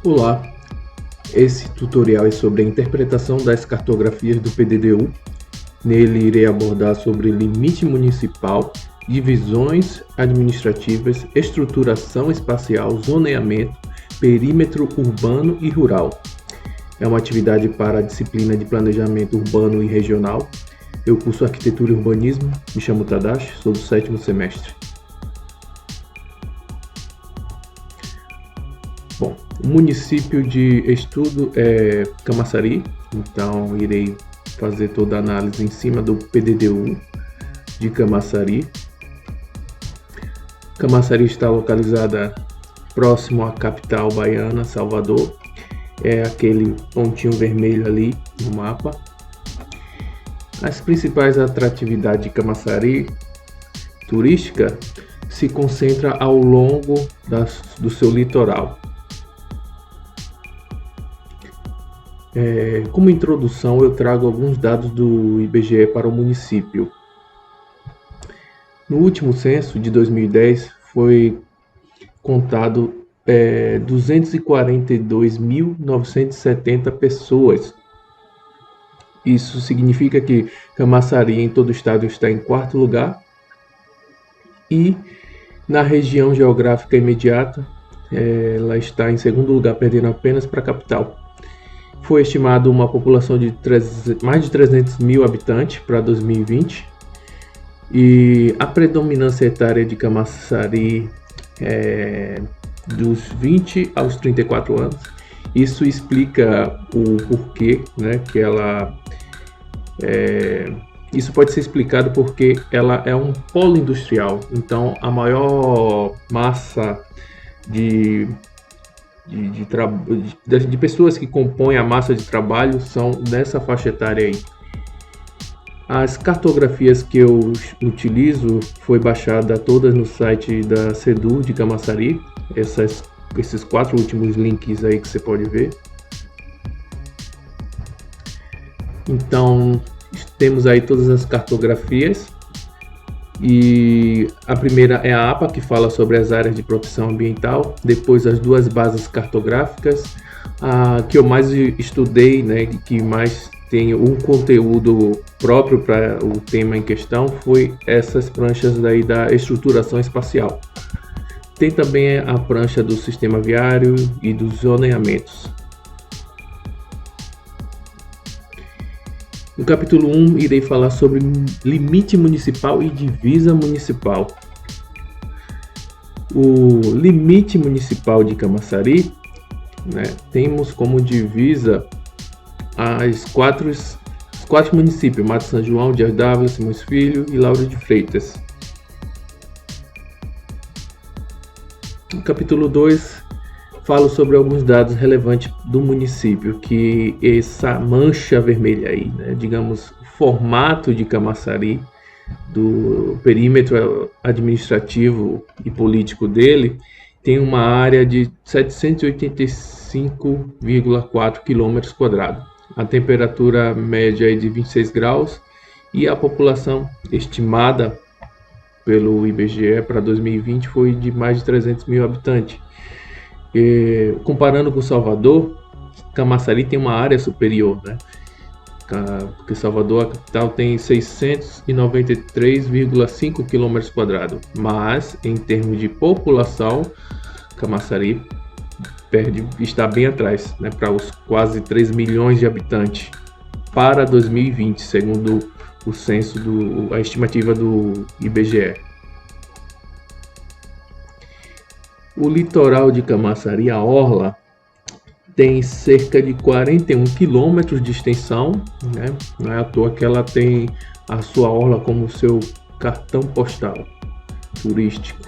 Olá, esse tutorial é sobre a interpretação das cartografias do PDD-U. Nele irei abordar sobre limite municipal, divisões administrativas, estruturação espacial, zoneamento, perímetro urbano e rural. É uma atividade para a disciplina de planejamento urbano e regional. Eu curso arquitetura e urbanismo, me chamo Tadashi, sou do 7º semestre. Bom, o município de estudo é Camaçari, então irei fazer toda a análise em cima do PDD-U de Camaçari. Camaçari está localizada próximo à capital baiana, Salvador. É aquele pontinho vermelho ali no mapa. As principais atratividades de Camaçari turística se concentra ao longo do seu litoral. Como introdução, eu trago alguns dados do IBGE para o município. No último censo de 2010 foi contado 242.970 pessoas. Isso significa que Camaçari em todo o estado está em 4º lugar e na região geográfica imediata ela está em 2º lugar, perdendo apenas para a capital. Foi estimado uma população de mais de 300 mil habitantes para 2020 e a predominância etária de Camaçari é dos 20 aos 34 anos. Isso explica o porquê, né, que ela isso pode ser explicado porque ela é um polo industrial, então a maior massa de pessoas que compõem a massa de trabalho são nessa faixa etária aí. As cartografias que eu utilizo foi baixada todas no site da CEDU de Camaçari, esses 4 últimos links aí que você pode ver. Então temos aí todas as cartografias. E a primeira é a APA, que fala sobre as áreas de proteção ambiental, depois as 2 bases cartográficas, a que eu mais estudei, né, que mais tem um conteúdo próprio para o tema em questão, foi essas pranchas daí da estruturação espacial. Tem também a prancha do sistema viário e dos zoneamentos. No capítulo 1, irei falar sobre limite municipal e divisa municipal. O limite municipal de Camaçari, né, temos como divisa os 4 municípios: Mato São João, Dias Dávila, Simões Filho e Lauro de Freitas. No capítulo 2, falo sobre alguns dados relevantes do município, que essa mancha vermelha aí, né, digamos, o formato de Camaçari, do perímetro administrativo e político dele, tem uma área de 785,4 km². A temperatura média é de 26 graus e a população estimada pelo IBGE para 2020 foi de mais de 300 mil habitantes. Comparando com Salvador, Camaçari tem uma área superior, né? Porque Salvador, a capital, tem 693,5 km², mas em termos de população, Camaçari está bem atrás, né, para os quase 3 milhões de habitantes para 2020, segundo o censo a estimativa do IBGE. O litoral de Camaçari, a orla, tem cerca de 41 quilômetros de extensão, né? Não é à toa que ela tem a sua orla como seu cartão postal turístico.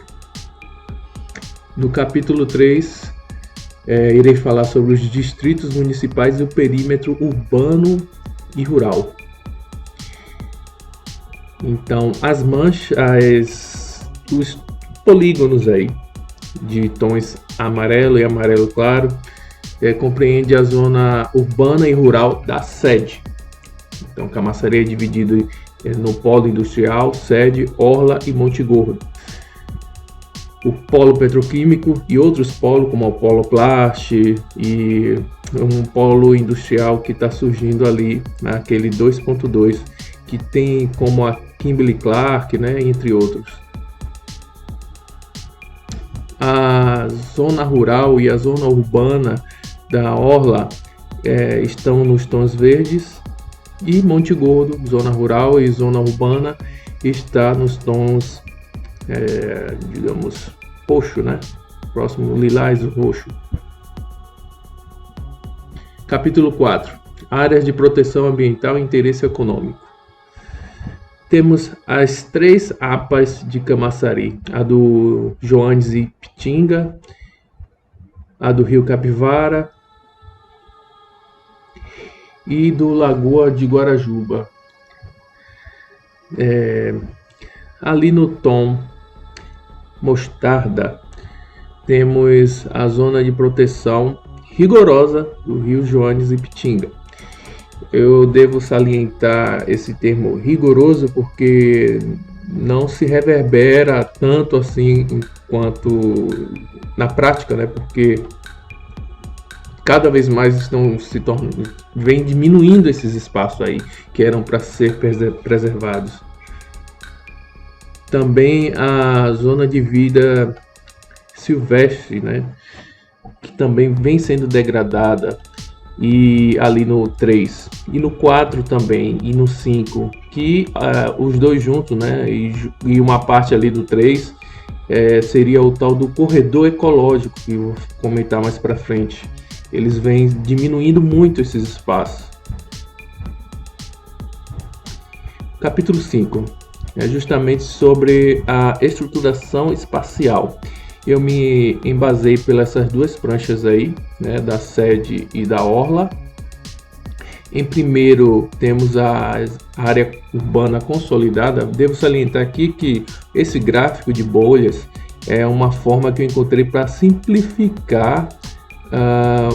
No capítulo 3, irei falar sobre os distritos municipais e o perímetro urbano e rural. Então, as manchas, os polígonos aí, de tons amarelo e amarelo claro, compreende a zona urbana e rural da sede. Então, Camaçari é dividido no polo industrial, sede, orla e Monte Gordo. o polo petroquímico e outros polos, como o polo plast e um polo industrial que está surgindo ali naquele 2.2, que tem como a Kimberly-Clark, né, entre outros. A zona rural e a zona urbana da Orla estão nos tons verdes, e Monte Gordo, zona rural e zona urbana, está nos tons, digamos, roxo, né? Próximo lilás roxo. Capítulo 4. Áreas de proteção ambiental e interesse econômico. Temos as 3 APAs de Camaçari, a do Joanes e Ipitinga, a do Rio Capivara e do Lagoa de Guarajuba. Ali no tom mostarda, temos a zona de proteção rigorosa do Rio Joanes e Ipitinga. Eu devo salientar esse termo rigoroso porque não se reverbera tanto assim quanto na prática, né? Porque cada vez mais vem diminuindo esses espaços aí que eram para ser preservados. Também a zona de vida silvestre, né? Que também vem sendo degradada. E ali no 3, e no 4 também, e no 5, que os dois juntos, né, e uma parte ali do 3, seria o tal do corredor ecológico, que eu vou comentar mais para frente. Eles vêm diminuindo muito esses espaços. Capítulo 5 é justamente sobre a estruturação espacial. Eu me embasei pelas 2 pranchas aí, né, da sede e da orla. Em primeiro, temos a área urbana consolidada. Devo salientar aqui que esse gráfico de bolhas é uma forma que eu encontrei para simplificar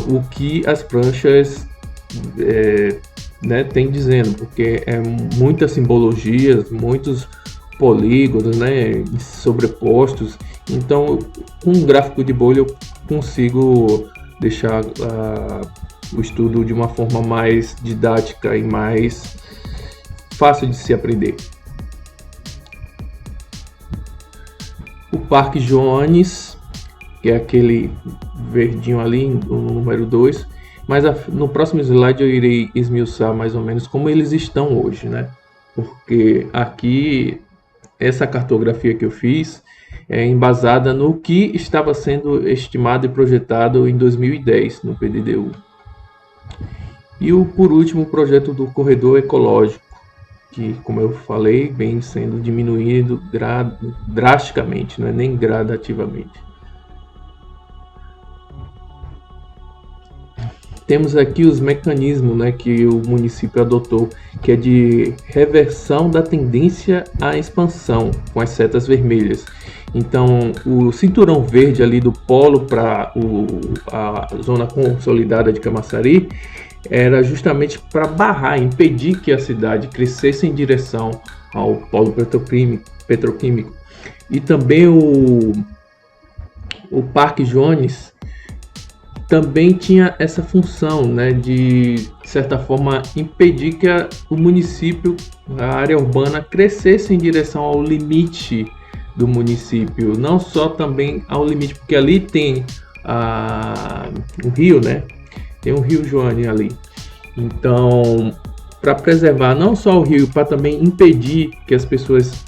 o que as pranchas tem dizendo, porque é muitas simbologias, muitos polígonos, né, sobrepostos. Então, com um gráfico de bolha eu consigo deixar o estudo de uma forma mais didática e mais fácil de se aprender. O Parque Joanes, que é aquele verdinho ali, o número 2, mas no próximo slide eu irei esmiuçar mais ou menos como eles estão hoje, né? Porque aqui, essa cartografia que eu fiz é embasada no que estava sendo estimado e projetado em 2010 no PDDU. E por último, o projeto do corredor ecológico, que, como eu falei, vem sendo diminuído drasticamente, não é nem gradativamente. Temos aqui os mecanismos, né, que o município adotou, que é de reversão da tendência à expansão, com as setas vermelhas. Então, o cinturão verde ali do polo para a zona consolidada de Camaçari era justamente para barrar, impedir que a cidade crescesse em direção ao polo petroquímico. E também o Parque Joanes também tinha essa função, né, de certa forma impedir que o município, a área urbana, crescesse em direção ao limite do município, não só também ao limite, porque ali tem o rio, né? Tem o Rio Joane ali. Então, para preservar não só o rio, para também impedir que as pessoas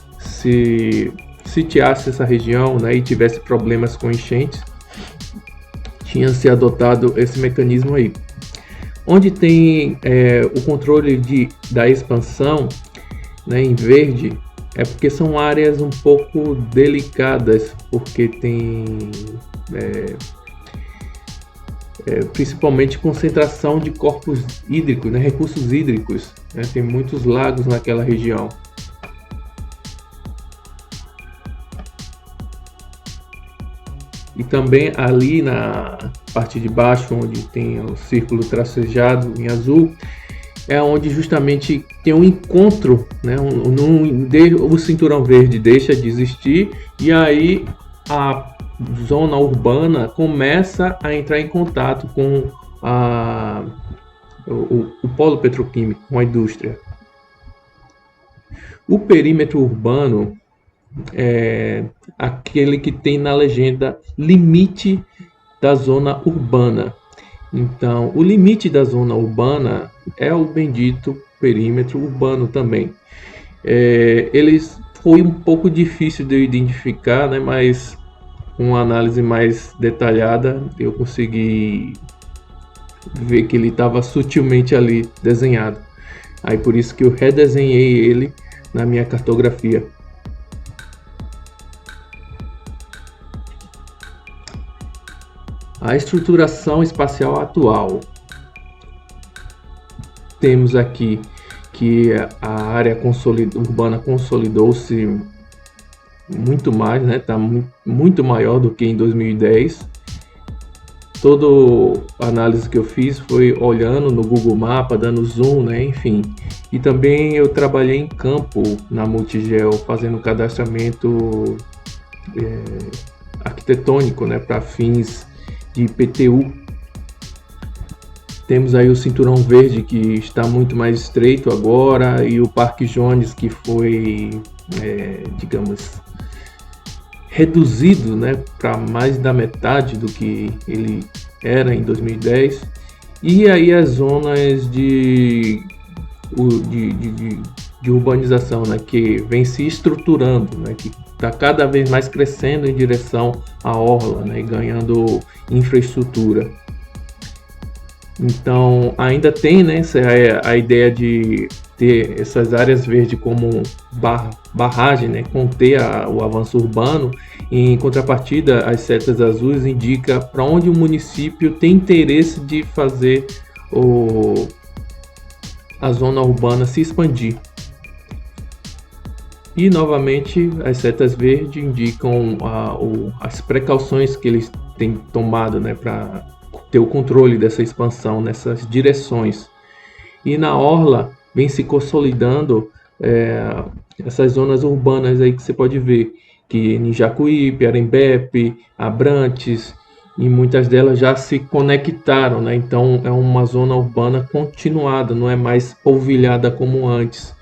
sitiassem essa região, né, e tivessem problemas com enchentes, tinha se adotado esse mecanismo aí. Onde tem o controle da expansão, né, em verde, é porque são áreas um pouco delicadas, porque tem principalmente concentração de corpos hídricos, né, recursos hídricos, né, tem muitos lagos naquela região. E também ali na parte de baixo, onde tem o círculo tracejado em azul, é onde justamente tem um encontro, né? O cinturão verde deixa de existir e aí a zona urbana começa a entrar em contato com o polo petroquímico, com a indústria. O perímetro urbano é aquele que tem na legenda limite da zona urbana. Então, o limite da zona urbana é o bendito perímetro urbano também. Foi um pouco difícil de eu identificar, né, mas com uma análise mais detalhada eu consegui ver que ele estava sutilmente ali desenhado. Aí por isso que eu redesenhei ele na minha cartografia. A estruturação espacial atual. Temos aqui que a área urbana consolidou-se muito mais, né? Está muito maior do que em 2010. Toda a análise que eu fiz foi olhando no Google Maps, dando zoom, né? Enfim. E também eu trabalhei em campo na Multigel, fazendo cadastramento arquitetônico, né? Para fins de IPTU. Temos aí o Cinturão Verde, que está muito mais estreito agora, e o Parque Jones, que foi, digamos, reduzido, né, para mais da metade do que ele era em 2010. E aí as zonas de urbanização, né, que vem se estruturando, né, que está cada vez mais crescendo em direção à orla, né, e ganhando infraestrutura. Então ainda tem, né, a ideia de ter essas áreas verdes como barragem, né, conter o avanço urbano. Em contrapartida, as setas azuis indicam para onde o município tem interesse de fazer a zona urbana se expandir. E novamente as setas verdes indicam as precauções que eles têm tomado, né, para ter o controle dessa expansão nessas direções. E na orla vem se consolidando essas zonas urbanas aí que você pode ver, que em Jacuípe, Arembepe, Abrantes, e muitas delas já se conectaram, né? Então é uma zona urbana continuada, não é mais polvilhada como antes.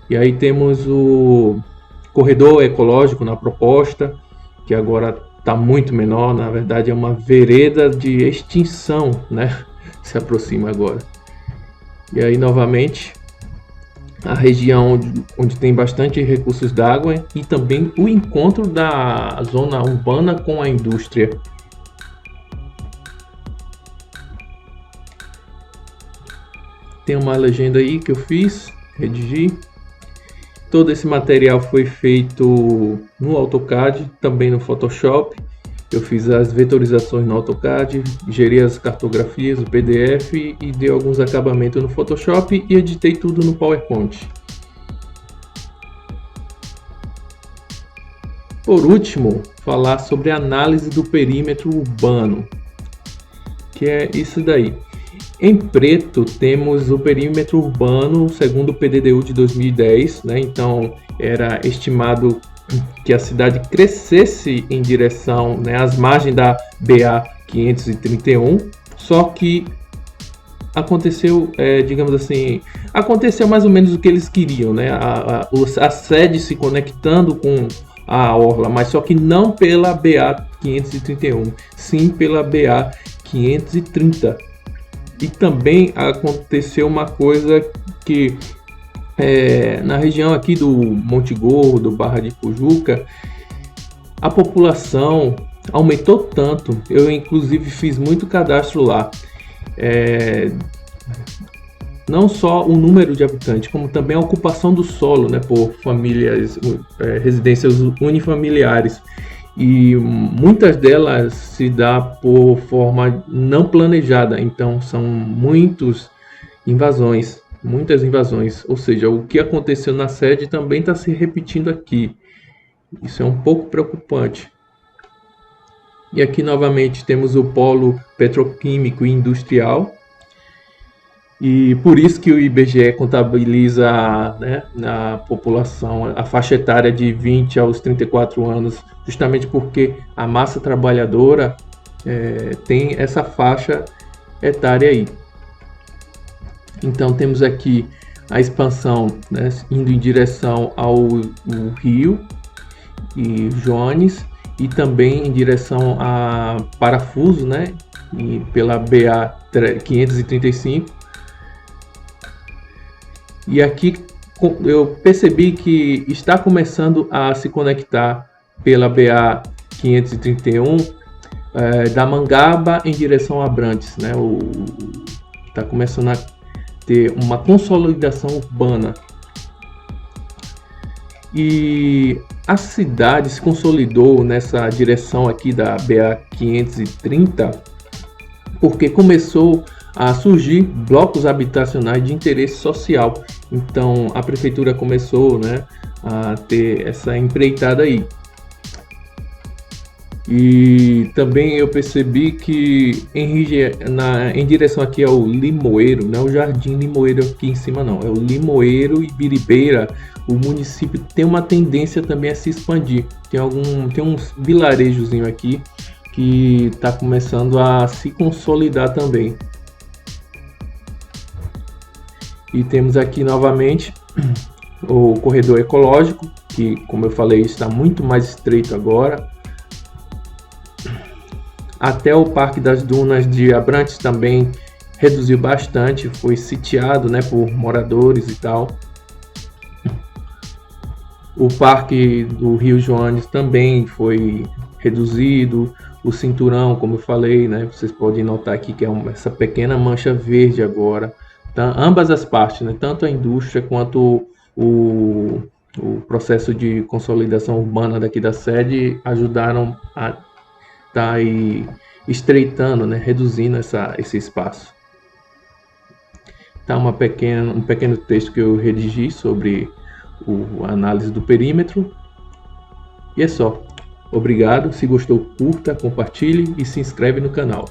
E aí temos o corredor ecológico na proposta, que agora está muito menor, na verdade é uma vereda de extinção, né? Se aproxima agora. E aí novamente a região onde tem bastante recursos d'água e também o encontro da zona urbana com a indústria. Tem uma legenda aí que eu fiz, redigi. Todo esse material foi feito no AutoCAD, também no Photoshop. Eu fiz as vetorizações no AutoCAD, geri as cartografias, o PDF e dei alguns acabamentos no Photoshop e editei tudo no PowerPoint. Por último, falar sobre a análise do perímetro urbano, que é isso daí. Em preto temos o perímetro urbano segundo o PDDU de 2010, né? Então era estimado que a cidade crescesse em direção, né, às margens da BA 531, só que aconteceu, digamos assim, aconteceu mais ou menos o que eles queriam, né? A sede se conectando com a orla, mas só que não pela BA 531, sim pela BA 530. E também aconteceu uma coisa que na região aqui do Monte Gordo, Barra de Pujuca, a população aumentou tanto. Eu inclusive fiz muito cadastro lá. Não só o número de habitantes, como também a ocupação do solo, né, por famílias, residências unifamiliares. E muitas delas se dá por forma não planejada, então são muitas invasões, ou seja, o que aconteceu na sede também está se repetindo aqui. Isso é um pouco preocupante. E aqui novamente temos o polo petroquímico e industrial. E por isso que o IBGE contabiliza, né, na população a faixa etária de 20 aos 34 anos, justamente porque a massa trabalhadora tem essa faixa etária aí. Então temos aqui a expansão, né, indo em direção ao Rio e Jones, e também em direção a Parafuso, né, e pela BA 535. E aqui eu percebi que está começando a se conectar pela BA 531 da Mangaba em direção a Abrantes, né? Está começando a ter uma consolidação urbana. E a cidade se consolidou nessa direção aqui da BA 530 porque começou a surgir blocos habitacionais de interesse social. Então a prefeitura começou, né, a ter essa empreitada aí. E também eu percebi que em direção aqui ao Limoeiro, não é o Jardim Limoeiro aqui em cima não, é o Limoeiro e Biribeira, o município tem uma tendência também a se expandir. Tem uns vilarejozinho aqui que está começando a se consolidar também. E temos aqui novamente o corredor ecológico, que, como eu falei, está muito mais estreito agora. Até o Parque das Dunas de Abrantes também reduziu bastante, foi sitiado, né, por moradores e tal. O Parque do Rio Jones também foi reduzido. O cinturão, como eu falei, né, vocês podem notar aqui que é essa pequena mancha verde agora. Ambas as partes, né, tanto a indústria quanto o processo de consolidação urbana daqui da sede ajudaram a estar aí estreitando, né, reduzindo esse espaço. Tá um pequeno texto que eu redigi sobre a análise do perímetro. E é só. Obrigado. Se gostou, curta, compartilhe e se inscreve no canal.